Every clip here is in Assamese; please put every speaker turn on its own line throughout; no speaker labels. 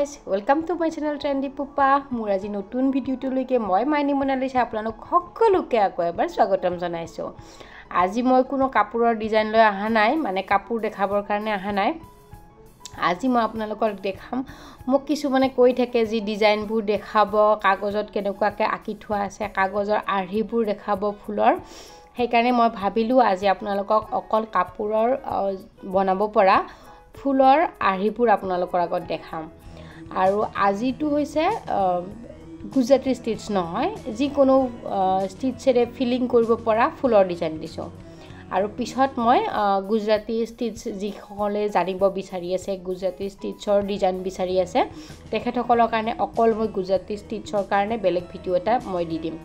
guys welcome to my channel trendy Pupa মোৰ আজি নতুন ভিডিঅ'টোলৈকে মই মাইনী মনালিছা আপোনালোক সকলোকে আকৌ এবাৰ স্বাগতম জনাইছোঁ আজি মই কোনো কাপোৰৰ ডিজাইন লৈ অহা নাই মানে কাপোৰ দেখাবৰ কাৰণে অহা নাই আজি মই আপোনালোকক দেখাম মোক কিছুমানে কৈ থাকে যে ডিজাইনবোৰ দেখাব কাগজত কেনেকুৱাকৈ আঁকি থোৱা আছে কাগজৰ আৰ্হিবোৰ দেখাব ফুলৰ সেইকাৰণে মই ভাবিলোঁ আজি আপোনালোকক অকল কাপোৰৰ বনাব পৰা ফুলৰ আৰ্হিবোৰ আপোনালোকৰ আগত দেখাম আৰু আজিটো হৈছে গুজৰাটী ষ্টিচ নহয় যিকোনো ষ্টিচেৰে ফিলিং কৰিব পৰা ফুলৰ ডিজাইন দিছোঁ আৰু পিছত মই গুজৰাটী ষ্টিচ যিসকলে জানিব বিচাৰি আছে গুজৰাটী ষ্টিচৰ ডিজাইন বিচাৰি আছে তেখেতসকলৰ কাৰণে অকল মই গুজৰাটী ষ্টিচৰ কাৰণে বেলেগ ভিডিঅ' এটা মই দি দিম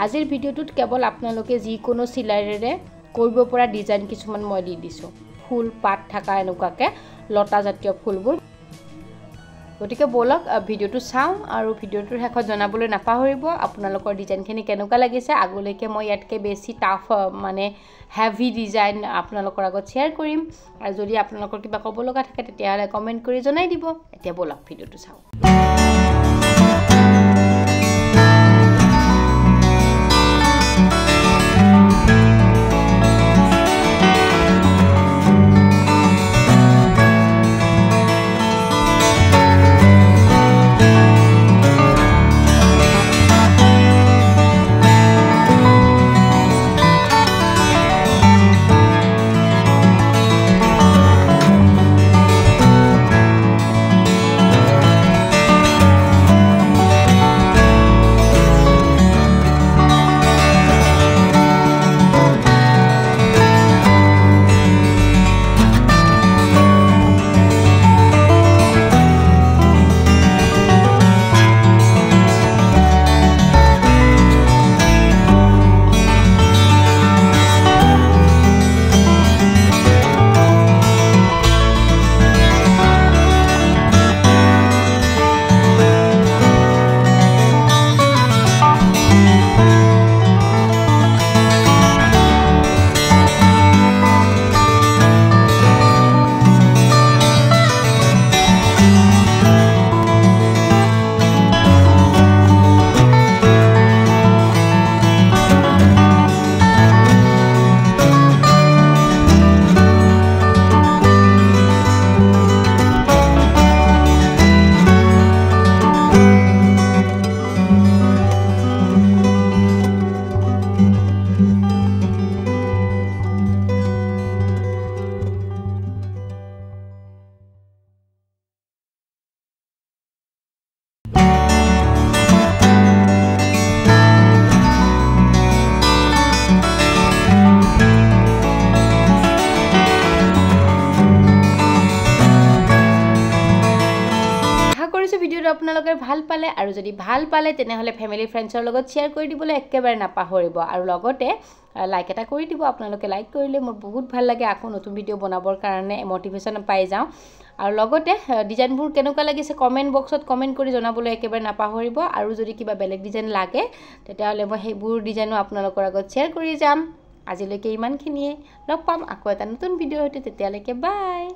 আজিৰ ভিডিঅ'টোত কেৱল আপোনালোকে যিকোনো চিলাইৰে কৰিব পৰা ডিজাইন কিছুমান মই দি দিছোঁ ফুল পাত থকা এনেকুৱাকৈ লতা জাতীয় ফুলবোৰ গতিকে বলক ভিডিঅ'টো চাওঁ আৰু ভিডিঅ'টোৰ শেষত জনাবলৈ নাপাহৰিব আপোনালোকৰ ডিজাইনখিনি কেনেকুৱা লাগিছে আগলৈকে মই ইয়াতকৈ বেছি টাফ মানে হেভি ডিজাইন আপোনালোকৰ আগত শ্বেয়াৰ কৰিম আৰু যদি আপোনালোকৰ কিবা ক'ব লগা থাকে তেতিয়াহ'লে কমেণ্ট কৰি জনাই দিব এতিয়া বলক ভিডিঅ'টো চাওঁ ভিডিঅ'টো আপোনালোকে ভাল পালে আৰু যদি ভাল পালে তেনেহ'লে ফেমিলি ফ্ৰেণ্ডছৰ লগত শ্বেয়াৰ কৰি দিবলৈ একেবাৰে নাপাহৰিব আৰু লগতে লাইক এটা কৰি দিব আপোনালোকে লাইক কৰিলে মোৰ বহুত ভাল লাগে আকৌ নতুন ভিডিঅ' বনাবৰ কাৰণে মটিভেশ্যন পাই যাওঁ আৰু লগতে ডিজাইনবোৰ কেনেকুৱা লাগিছে কমেণ্ট বক্সত কমেণ্ট কৰি জনাবলৈ একেবাৰে নাপাহৰিব আৰু যদি কিবা বেলেগ ডিজাইন লাগে তেতিয়াহ'লে মই সেইবোৰ ডিজাইনো আপোনালোকৰ আগত শ্বেয়াৰ কৰি যাম আজিলৈকে ইমানখিনিয়ে লগ পাম আকৌ এটা নতুন ভিডিঅ'ৰ সৈতে তেতিয়ালৈকে বাই